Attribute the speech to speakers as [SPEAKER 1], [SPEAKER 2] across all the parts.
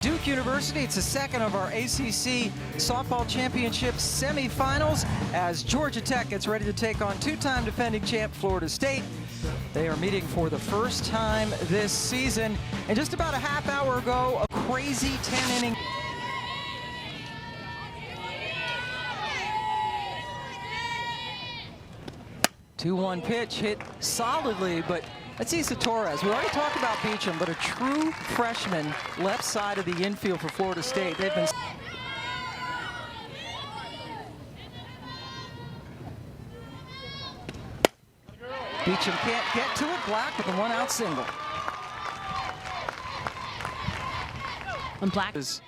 [SPEAKER 1] Duke University, it's the second of our ACC softball championship semifinals as Georgia Tech gets ready to take on two-time defending champ Florida State. They are meeting for the first time this season. And just about a half hour ago, a crazy 10-inning. Two-one pitch hit solidly, but that's Issa Torres. We already talked about Beecham, but a true freshman left side of the infield for Florida State. They've been Beecham can't get to it. Black with a one-out single.
[SPEAKER 2] And Black
[SPEAKER 1] is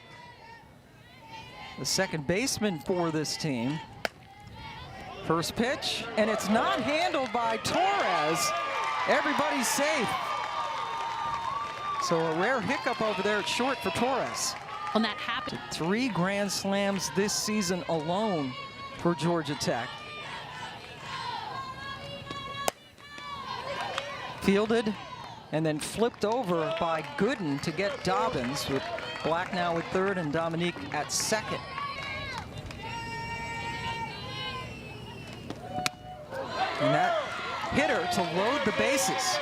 [SPEAKER 1] the second baseman for this team. First pitch, and it's not handled by Torres. Everybody's safe. So a rare hiccup over there at short for Torres.
[SPEAKER 2] On that happened.
[SPEAKER 1] 3 grand slams this season alone for Georgia Tech. Fielded and then flipped over by Gooden to get Dobbins, with Black now at third and Dominique at second. And that hitter to load the bases.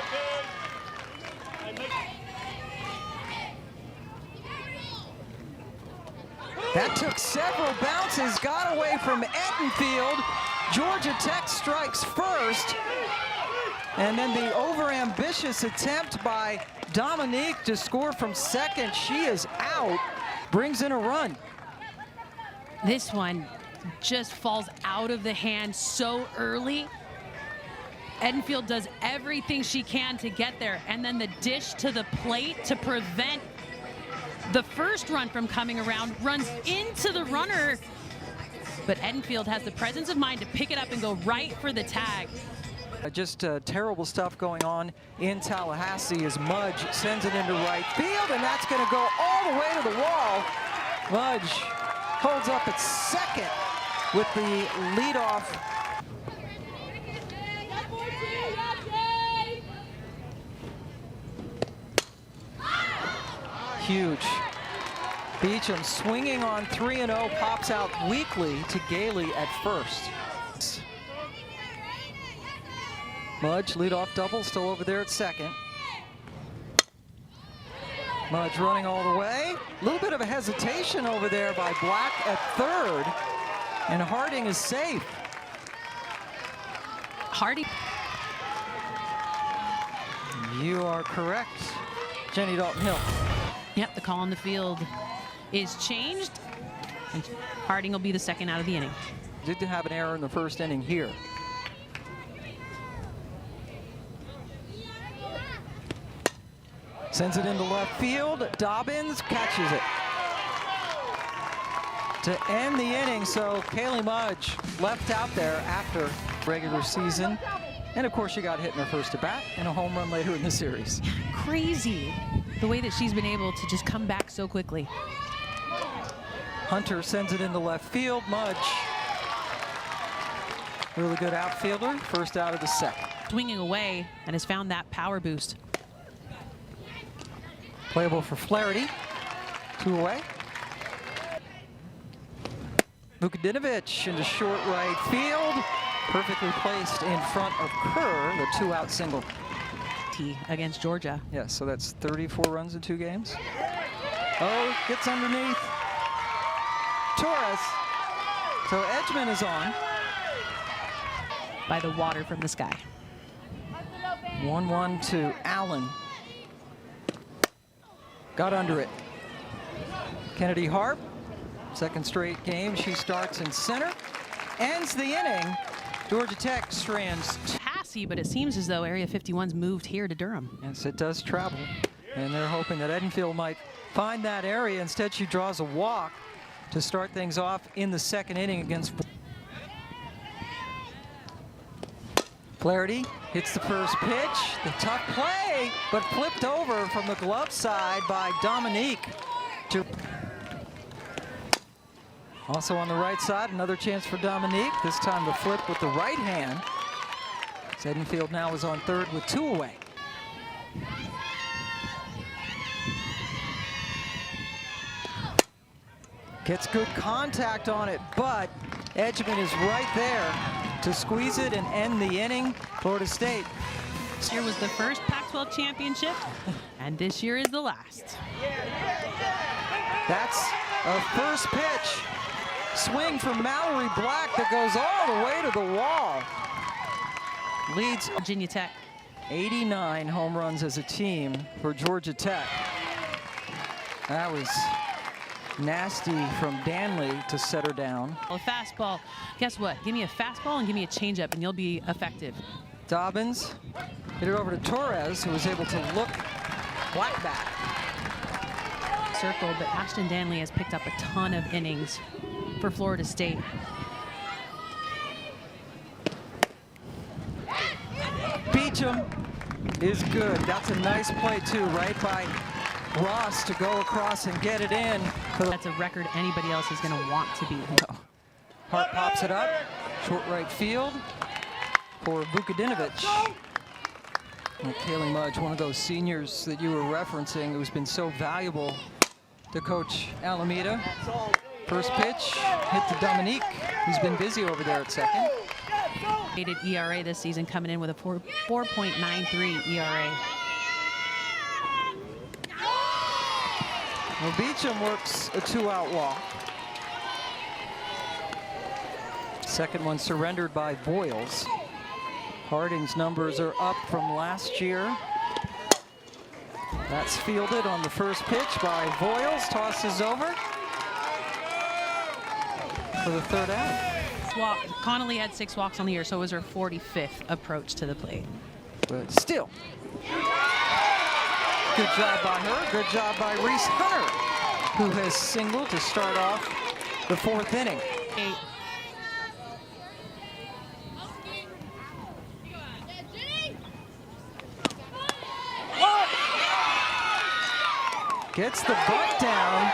[SPEAKER 1] That took several bounces, got away from Edenfield. Georgia Tech strikes first. And then the overambitious attempt by Dominique to score from second. She is out, brings in a run.
[SPEAKER 2] This one just falls out of the hand so early. Edenfield does everything she can to get there, and then the dish to the plate to prevent the first run from coming around, runs into the runner. But Edenfield has the presence of mind to pick it up and go right for the tag.
[SPEAKER 1] Just terrible stuff going on in Tallahassee as Mudge sends it into right field, and that's going to go all the way to the wall. Mudge holds up at second with the leadoff. Huge. Beecham swinging on 3-0, pops out weakly to Gailey at first. Mudge, leadoff double, still over there at second. Mudge running all the way. A little bit of a hesitation over there by Black at third. And Harding is safe.
[SPEAKER 2] Harding.
[SPEAKER 1] You are correct, Jenny Dalton-Hill.
[SPEAKER 2] Yep, the call on the field is changed. And Harding will be the second out of the inning.
[SPEAKER 1] Did have an error in the first inning here. Sends it into left field. Dobbins catches it to end the inning. So Kaylee Mudge left out there after regular season. And of course, she got hit in her first at bat and a home run later in the series.
[SPEAKER 2] Crazy the way that she's been able to just come back so quickly.
[SPEAKER 1] Hunter sends it into left field. Mudge, really good outfielder. First out of the second.
[SPEAKER 2] Swinging away and has found that power boost.
[SPEAKER 1] Playable for Flaherty. 2 away. Vukadinovich into short right field. Perfectly placed in front of Kerr, the 2-out single.
[SPEAKER 2] Against Georgia.
[SPEAKER 1] Yes, so that's 34 runs in 2 games. Oh, gets underneath. Torres. So Edgman is on.
[SPEAKER 2] By the water from the sky.
[SPEAKER 1] 1-1 to Allen. Got under it. Kennedy Harp, second straight game. She starts in center. Ends the inning. Georgia Tech strands.
[SPEAKER 2] Passy, but it seems as though Area 51's moved here to Durham.
[SPEAKER 1] Yes, it does travel. And they're hoping that Edenfield might find that area. Instead, she draws a walk to start things off in the second inning against Flaherty. Hits the first pitch, the tough play, but flipped over from the glove side by Dominique. Also on the right side, another chance for Dominique. This time the flip with the right hand. Edenfield now is on third with 2 away. Gets good contact on it, but Edgman is right there to squeeze it and end the inning. Florida State.
[SPEAKER 2] This year was the first Pac-12 championship, and this year is the last.
[SPEAKER 1] That's a first pitch. Swing from Mallory Black that goes all the way to the wall. Leads
[SPEAKER 2] Virginia Tech.
[SPEAKER 1] 89 home runs as a team for Georgia Tech. That was nasty from Danley to set her down.
[SPEAKER 2] A fastball. Guess what? Give me a fastball and give me a changeup, and you'll be effective.
[SPEAKER 1] Dobbins hit it over to Torres, who was able to look Black back.
[SPEAKER 2] Circle, but Ashton Danley has picked up a ton of innings for Florida State.
[SPEAKER 1] Beecham is good. That's a nice play too, right by Ross to go across and get it in.
[SPEAKER 2] That's a record anybody else is going to want to beat.
[SPEAKER 1] No. Hart pops it up, short right field for Vukadinovic. And Kaylee Mudge, one of those seniors that you were referencing, who's been so valuable to Coach Alameda. First pitch hit to Dominique, who's been busy over there at second.
[SPEAKER 2] ERA this season, coming in with a 4.93 ERA.
[SPEAKER 1] Well, Beecham works a 2-out walk. Second one surrendered by Voiles. Harding's numbers are up from last year. That's fielded on the first pitch by Voiles. Tosses over for the third out.
[SPEAKER 2] Connolly had 6 walks on the year, so it was her 45th approach to the plate.
[SPEAKER 1] But still, good job by her. Good job by Reese Hunter, who has singled to start off the 4th inning. Gets the butt down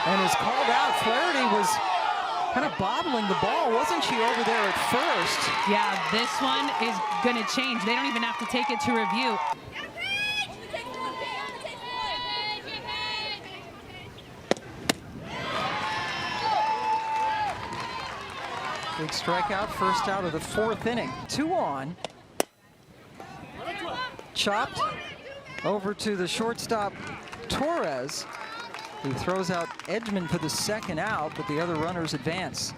[SPEAKER 1] and is called out. Flaherty was kind of bobbling the ball, wasn't she, over there at first?
[SPEAKER 2] Yeah, this one is going to change. They don't even have to take it to review.
[SPEAKER 1] Big strikeout, first out of the 4th inning. 2 on. Chopped over to the shortstop, Torres, who throws out Edgman for the 2nd out, but the other runners advance.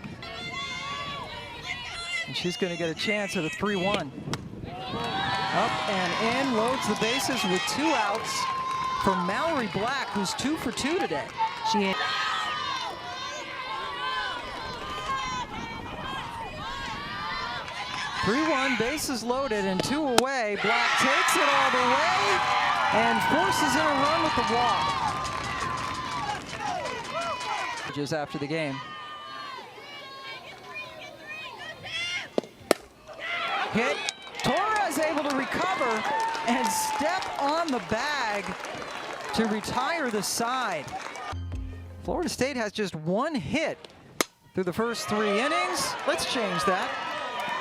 [SPEAKER 1] And she's going to get a chance at a 3-1. Up and in, loads the bases with 2 outs for Mallory Black, who's 2 for 2 today.
[SPEAKER 2] She is.
[SPEAKER 1] Three-1, bases loaded and 2 away. Black takes it all the way and forces in a run with the walk. Just after the game. Hit. Torres able to recover and step on the bag to retire the side. Florida State has just 1 hit through the first 3 innings. Let's change that.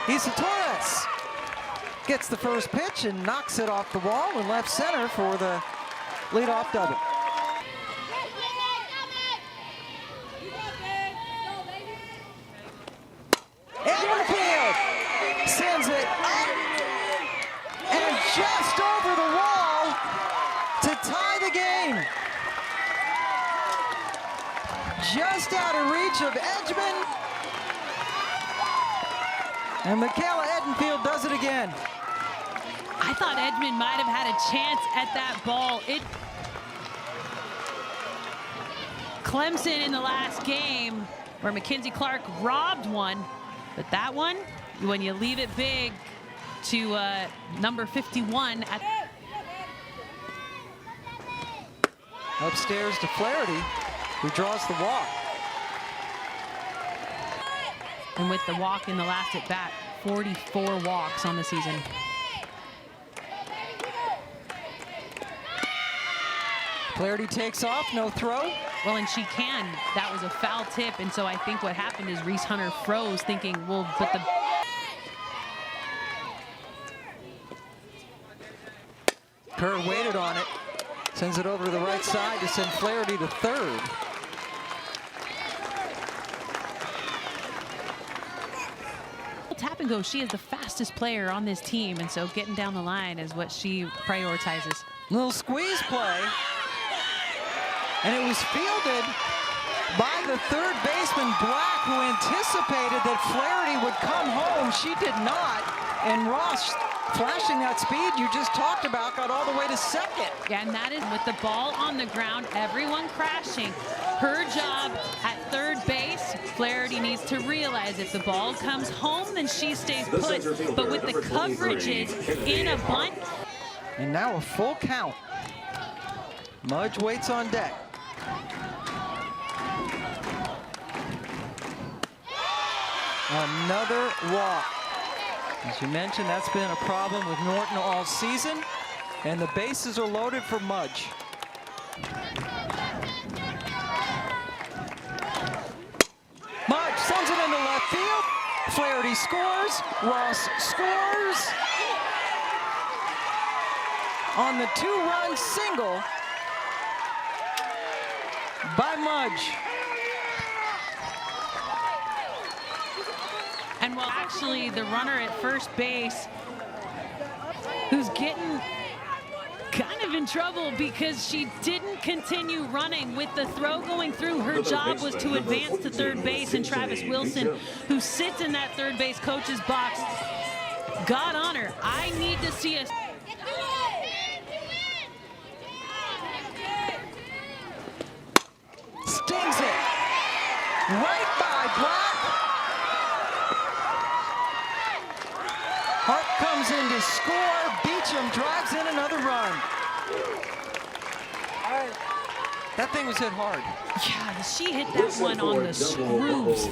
[SPEAKER 1] Isa Torres gets the first pitch and knocks it off the wall in left center for the leadoff double. Field sends it and just over the wall to tie the game. Just out of reach of Edgman. And Michaela Edenfield does it again.
[SPEAKER 2] I thought Edgman might have had a chance at that ball. Clemson in the last game, where Mackenzie Clark robbed one, but that one, when you leave it big to number 51
[SPEAKER 1] upstairs to Flaherty, who draws the walk.
[SPEAKER 2] And with the walk in the last at bat, 44 walks on the season.
[SPEAKER 1] Flaherty takes off, no throw.
[SPEAKER 2] Well, and she can. That was a foul tip, and so I think what happened is Reese Hunter froze, thinking, well, but the...
[SPEAKER 1] Kerr waited on it, sends it over to the right side to send Flaherty to third.
[SPEAKER 2] double tap and go. She is the fastest player on this team, and so getting down the line is what she prioritizes.
[SPEAKER 1] Little squeeze play, and it was fielded by the third baseman, Black, who anticipated that Flaherty would come home. She did not, and Ross, flashing that speed you just talked about, got all the way to second.
[SPEAKER 2] Yeah, and that is with the ball on the ground, everyone crashing. Her job at third base, Flaherty needs to realize if the ball comes home, then she stays put. But with the coverages in a bunt.
[SPEAKER 1] And now a full count. Mudge waits on deck. Another walk. As you mentioned, that's been a problem with Norton all season, and the bases are loaded for Mudge. Mudge sends it into left field. Flaherty scores. Ross scores on the two-run single by Mudge.
[SPEAKER 2] And well, actually, the runner at first base, who's getting kind of in trouble because she didn't continue running with the throw going through. Her job was to advance to third base, and Travis Wilson, who sits in that third base coach's box, got on her. I need to see a...
[SPEAKER 1] Stings it right by Black. Hart comes in to score. Beecham drives in another run. That thing was hit hard.
[SPEAKER 2] Yeah, she hit that one on the screws,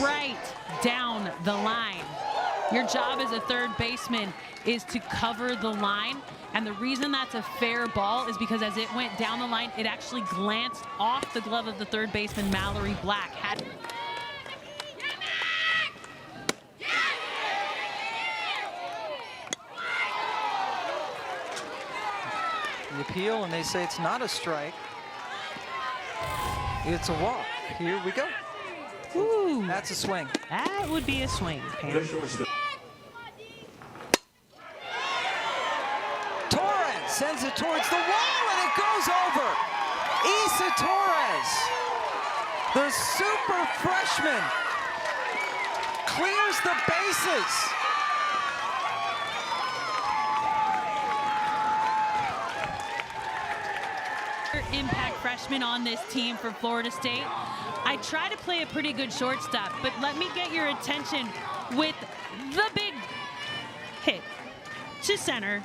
[SPEAKER 2] right down the line. Your job as a third baseman is to cover the line. And the reason that's a fair ball is because as it went down the line, it actually glanced off the glove of the third baseman, Mallory Black.
[SPEAKER 1] The appeal, and they say it's not a strike. It's a walk. Here we go.
[SPEAKER 2] Ooh,
[SPEAKER 1] that's a swing.
[SPEAKER 2] That would be a swing, Pam.
[SPEAKER 1] Torres sends it towards the wall, and it goes over. Issa Torres, the super freshman, clears the bases.
[SPEAKER 2] Impact freshman on this team for Florida State. I try to play a pretty good shortstop, but let me get your attention with the big hit to center.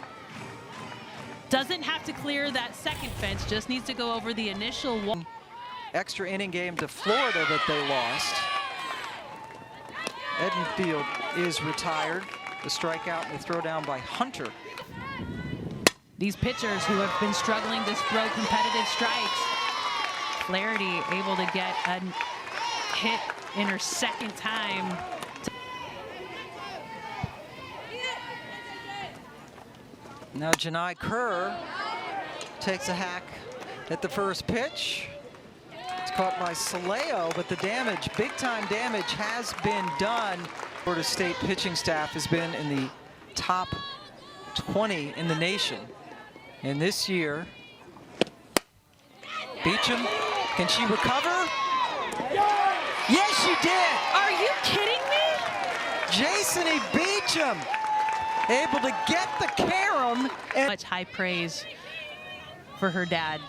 [SPEAKER 2] Doesn't have to clear that second fence, just needs to go over the initial wall.
[SPEAKER 1] Extra inning game to Florida that they lost. Edenfield is retired. The strikeout and the throwdown by Hunter.
[SPEAKER 2] These pitchers who have been struggling to throw competitive strikes. Flaherty able to get a hit in her second time.
[SPEAKER 1] Now Janai Kerr takes a hack at the first pitch. It's caught by Saleo, but the damage, big time damage, has been done. Florida State pitching staff has been in the top 20 in the nation. And this year, Beecham, can she recover? Yes, she did.
[SPEAKER 2] Are you kidding me?
[SPEAKER 1] Jason Beecham able to get the carom. And
[SPEAKER 2] much high praise for her dad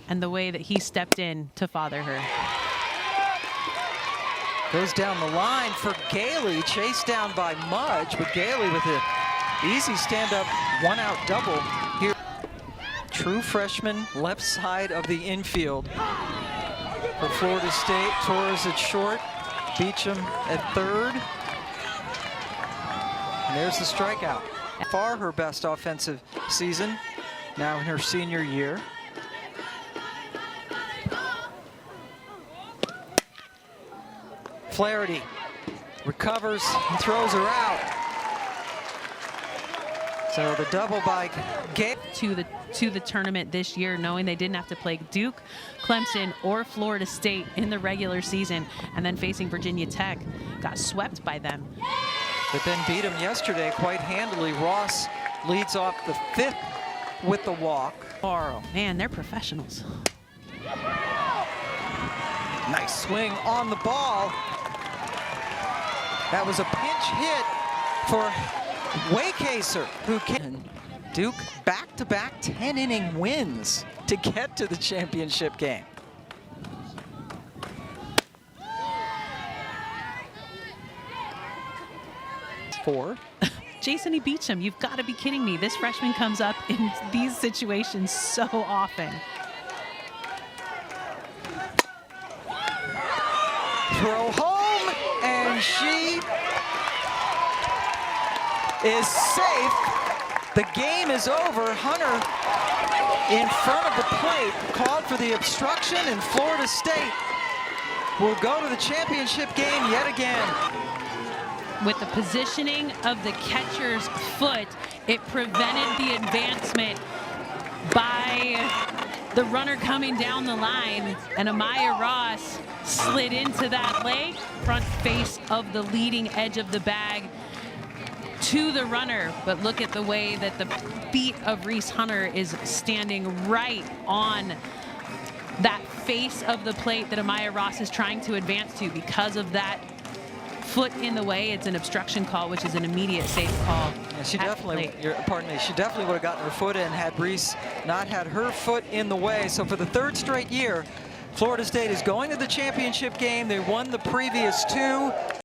[SPEAKER 2] and the way that he stepped in to father her.
[SPEAKER 1] Goes down the line for Gailey, chased down by Mudge, but Gailey with an easy stand-up one-out double here. True freshman, left side of the infield for Florida State. Torres at short, Beecham at third. And there's the strikeout. Far her best offensive season, now in her senior year. Flaherty recovers and throws her out. So the double by Gabe.
[SPEAKER 2] To the tournament this year, knowing they didn't have to play Duke, Clemson, or Florida State in the regular season, and then facing Virginia Tech, got swept by them.
[SPEAKER 1] but then beat him yesterday quite handily. Ross leads off the 5th with the walk. Tomorrow.
[SPEAKER 2] Man, they're professionals.
[SPEAKER 1] Nice swing on the ball. That was a pinch hit for Waycaser, who can. Duke back-to-back 10-inning wins to get to the championship game. Four.
[SPEAKER 2] Jason, he beats him. You've got to be kidding me. This freshman comes up in these situations so often.
[SPEAKER 1] Throw home, and she is safe. The game is over. Hunter in front of the plate called for the obstruction, and Florida State will go to the championship game yet again.
[SPEAKER 2] With the positioning of the catcher's foot, it prevented the advancement by the runner coming down the line, and Amaya Ross slid into that leg, front face of the leading edge of the bag to the runner. But look at the way that the feet of Reese Hunter is standing right on that face of the plate that Amaya Ross is trying to advance to. Because of that foot in the way, it's an obstruction call, which is an immediate safe call.
[SPEAKER 1] Yeah, she definitely, she definitely would have gotten her foot in had Reese not had her foot in the way. So for the 3rd straight year, Florida State is going to the championship game. They won the previous 2.